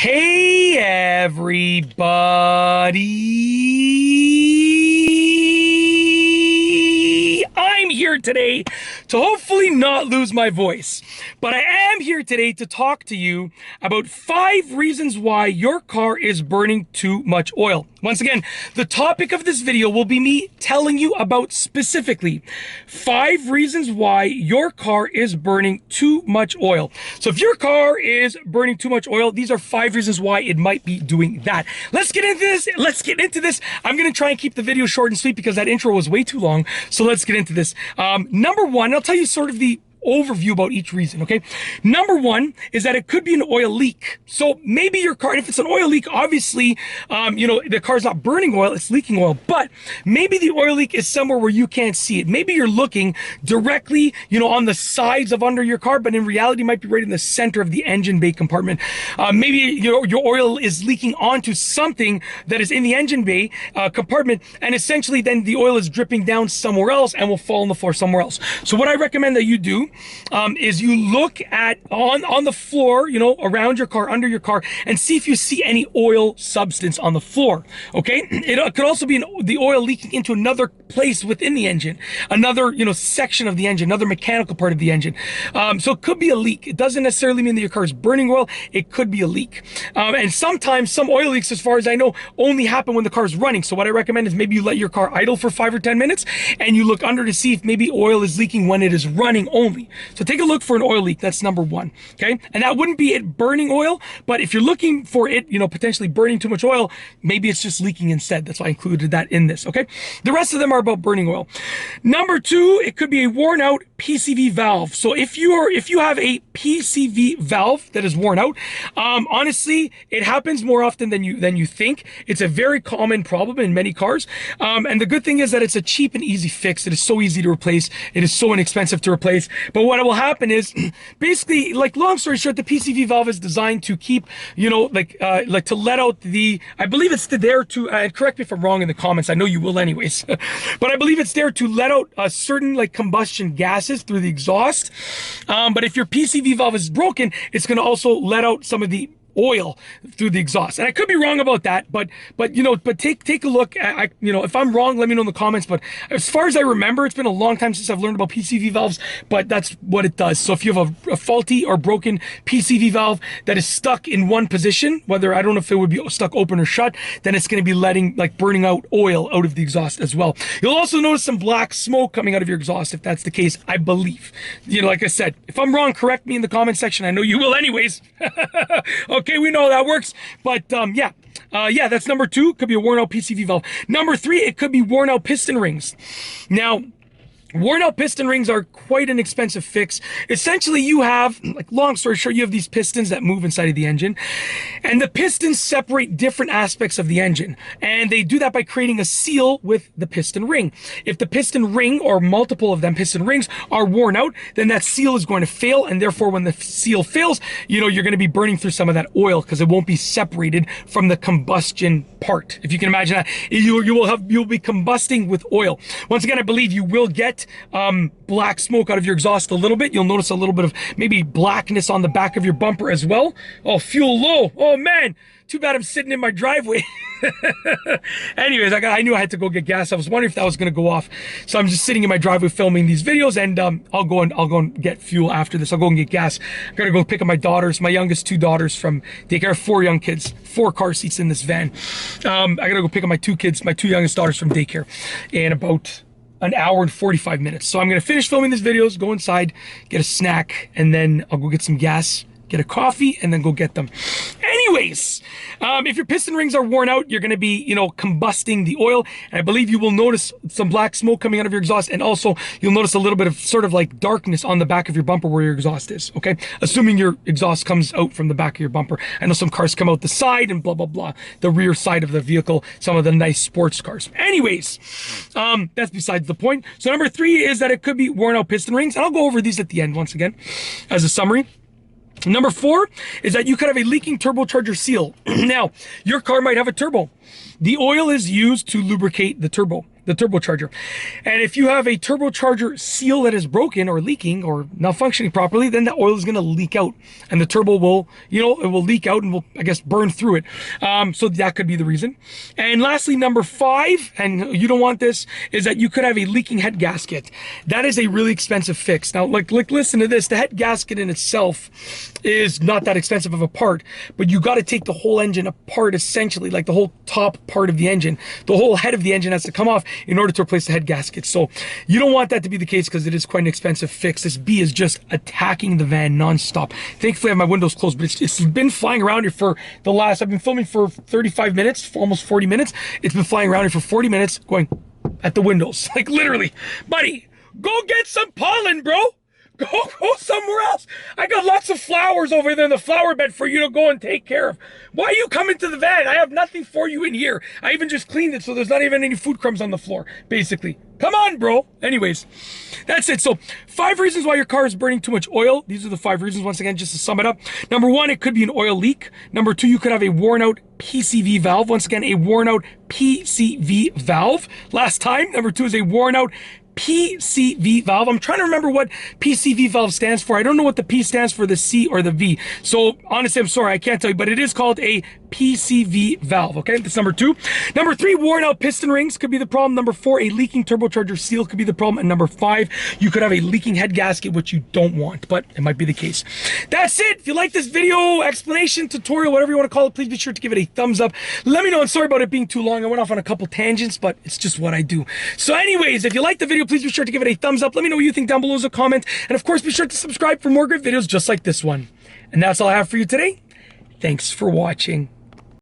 Hey everybody! I'm here today to hopefully not lose my voice, but I am here today to talk to you about 5 reasons why your car is burning too much oil. Once again, the topic of this video will be me telling you about specifically 5 reasons why your car is burning too much oil. So if your car is burning too much oil, these are 5 reasons why it might be doing that. Let's get into this. I'm going to try and keep the video short and sweet because that intro was way too long. So let's get into this. Number 1, I'll tell you sort of the overview about each reason, okay? Number 1 is that it could be an oil leak. So maybe your car, if it's an oil leak, obviously, the car's not burning oil, it's leaking oil, but maybe the oil leak is somewhere where you can't see it. Maybe you're looking directly, on the sides of under your car, but in reality, it might be right in the center of the engine bay compartment. Maybe your oil is leaking onto something that is in the engine bay compartment, and essentially then the oil is dripping down somewhere else and will fall on the floor somewhere else. So what I recommend that you do is you look at on the floor, around your car, under your car, and see if you see any oil substance on the floor. Okay, it could also be the oil leaking into another place within the engine, another section of the engine, another mechanical part of the engine. So it could be a leak. It doesn't necessarily mean that your car is burning oil. It could be a leak, and sometimes some oil leaks, as far as I know, only happen when the car is running. So what I recommend is maybe you let your car idle for 5 or 10 minutes, and you look under to see if maybe oil is leaking when it is running only. So take a look for an oil leak. That's number 1. Okay. And that wouldn't be it burning oil, but if you're looking for it, potentially burning too much oil, maybe it's just leaking instead. That's why I included that in this. Okay. The rest of them are about burning oil. Number 2, it could be a worn out PCV valve. So if you have a PCV valve that is worn out, honestly, it happens more often than you think. It's a very common problem in many cars. And the good thing is that it's a cheap and easy fix. It is so easy to replace. It is so inexpensive to replace. But what will happen is, basically, long story short, the PCV valve is designed to keep, to let out I believe it's there to, correct me if I'm wrong in the comments, I know you will anyways, but I believe it's there to let out certain combustion gases through the exhaust. But if your PCV valve is broken, it's going to also let out some of the oil through the exhaust. And I could be wrong about that, but take a look at, if I'm wrong, let me know in the comments. But as far as I remember, it's been a long time since I've learned about PCV valves, but that's what it does. So if you have a faulty or broken PCV valve that is stuck in one position, whether, I don't know if it would be stuck open or shut, then it's going to be burning out oil out of the exhaust as well. You'll also notice some black smoke coming out of your exhaust if that's the case, I believe. Like I said, if I'm wrong, correct me in the comment section. I know you will anyways. Okay, we know that works, but yeah, that's number 2. Could be a worn out PCV valve. Number 3, it could be worn out piston rings. Now, worn out piston rings are quite an expensive fix. Essentially, you have, long story short, you have these pistons that move inside of the engine, and the pistons separate different aspects of the engine, and they do that by creating a seal with the piston ring. If the piston ring, or multiple of them piston rings, are worn out, then that seal is going to fail, and therefore when the seal fails, you're going to be burning through some of that oil because it won't be separated from the combustion part. If you can imagine that, you'll be combusting with oil. Once again, I believe you will get black smoke out of your exhaust a little bit. You'll notice a little bit of maybe blackness on the back of your bumper as well. Oh, fuel low. Oh man, too bad I'm sitting in my driveway. Anyways, I knew I had to go get gas. I was wondering if that was going to go off. So I'm just sitting in my driveway filming these videos, and I'll go and get fuel after this. I'll go and get gas. I gotta go pick up my daughters, my youngest 2 daughters from daycare. 4 young kids, 4 car seats in this van. I gotta go pick up my 2 kids, my 2 youngest daughters from daycare in about an hour and 45 minutes. So I'm going to finish filming these videos, go inside, get a snack, and then I'll go get some gas, get a coffee, and then go get them. Anyways, if your piston rings are worn out, you're going to be, combusting the oil. And I believe you will notice some black smoke coming out of your exhaust. And also you'll notice a little bit of sort of darkness on the back of your bumper where your exhaust is. Okay. Assuming your exhaust comes out from the back of your bumper. I know some cars come out the side and blah, blah, blah. The rear side of the vehicle, some of the nice sports cars. Anyways, that's besides the point. So number 3 is that it could be worn out piston rings. And I'll go over these at the end once again as a summary. Number 4 is that you could have a leaking turbocharger seal. Now, your car might have a turbo. the oil is used to lubricate the turbocharger. And if you have a turbocharger seal that is broken or leaking or not functioning properly, then the oil is going to leak out and the turbo will, it will leak out and will, I guess, burn through it. So that could be the reason. And lastly, number 5, and you don't want this, is that you could have a leaking head gasket. That is a really expensive fix. Now, like listen to this, the head gasket in itself is not that expensive of a part, but you got to take the whole engine apart, essentially, like the whole top part of the engine. The whole head of the engine has to come off in order to replace the head gasket. So you don't want that to be the case because it is quite an expensive fix. This bee is just attacking the van nonstop. Thankfully I have my windows closed, but it's been flying around here for the last, I've been filming for 35 minutes, for almost 40 minutes. It's been flying around here for 40 minutes going at the windows. Like literally, buddy, go get some pollen, bro. Go somewhere else. I got lots of flowers over there in the flower bed for you to go and take care of. Why are you coming to the van? I have nothing for you in here. I even just cleaned it, so there's not even any food crumbs on the floor, basically. Come on, bro. Anyways, that's it. So 5 reasons why your car is burning too much oil. These are the 5 reasons, once again, just to sum it up. Number 1, it could be an oil leak. Number 2, you could have a worn out PCV valve. Once again, a worn out PCV valve. Last time, number 2 is a worn out PCV valve. I'm trying to remember what PCV valve stands for. I don't know what the P stands for, the C or the V. So honestly, I'm sorry, I can't tell you, but it is called a PCV valve, okay? That's number 2. Number 3, worn out piston rings could be the problem. Number 4, a leaking turbocharger seal could be the problem. And number 5, you could have a leaking head gasket, which you don't want, but it might be the case. That's it. If you like this video, explanation, tutorial, whatever you want to call it, please be sure to give it a thumbs up. Let me know. I'm sorry about it being too long. I went off on a couple tangents, but it's just what I do. So anyways, if you like the video, please be sure to give it a thumbs up. Let me know what you think down below as a comment. And of course, be sure to subscribe for more great videos just like this one. And that's all I have for you today. Thanks for watching.